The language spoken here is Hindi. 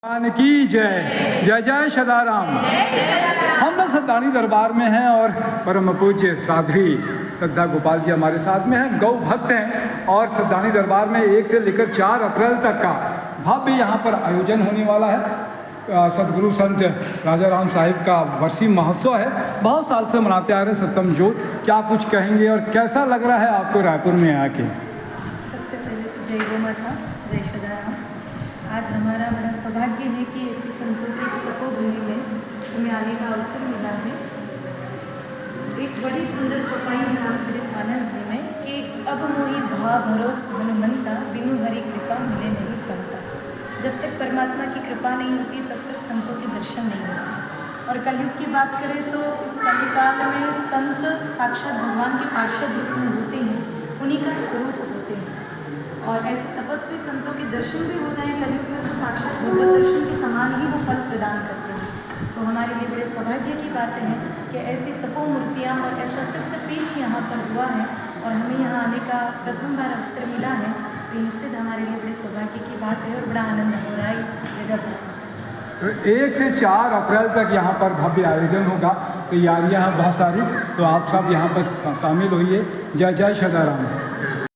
भगवान की जय जय जय सदाराम। हम लोग सत्तानी दरबार में हैं और परम पूज्य साध्वी श्रद्धा गोपाल जी हमारे साथ में हैं, गौ भक्त हैं। और सत्तानी दरबार में 1 से लेकर 4 अप्रैल तक का भव्य यहाँ पर आयोजन होने वाला है। सदगुरु संत राजा राम साहिब का वर्षी महोत्सव है, बहुत साल से मनाते आ रहे सप्तम जोत। क्या कुछ कहेंगे और कैसा लग रहा है आपको रायपुर में आके? सबसे पहले तो जय गौ माता, जय सदाराम। आज हमारा बड़ा सौभाग्य है कि ऐसे संतों के तपोभूमि में हमें आने का अवसर मिला है। एक बड़ी सुंदर चौपाई है रामचरितमानस जी में कि अब मोहि भा भरोस हनुमंता, बिनु हरि कृपा मिले नहीं संता। जब तक परमात्मा की कृपा नहीं होती तब तक संतों के दर्शन नहीं होते। और कलयुग की बात करें तो इस कलिकाल में संत साक्षात भगवान के पार्षद रूप में होते हैं, उन्हीं का स्वरूप होते हैं। और ऐसे तपस्वी संतों के दर्शन भी हो जाएं कलयुग में तो साक्षात भगवत दर्शन के समान ही वो फल प्रदान करते हैं। तो हमारे लिए बड़े सौभाग्य की बातें हैं कि ऐसी तपोमूर्तियाँ और ऐसा सिद्ध पीठ यहाँ पर हुआ है और हमें यहाँ आने का प्रथम बार अवसर मिला है। तो निश्चित हमारे लिए बड़े सौभाग्य की बात है और बड़ा आनंद हो रहा है इस जगह पर। तो 1 से 4 अप्रैल तक यहाँ पर भव्य आयोजन होगा, तैयारियाँ हैं बहुत सारी, तो आप सब यहाँ पर शामिल होइए। जय जय सदाराम।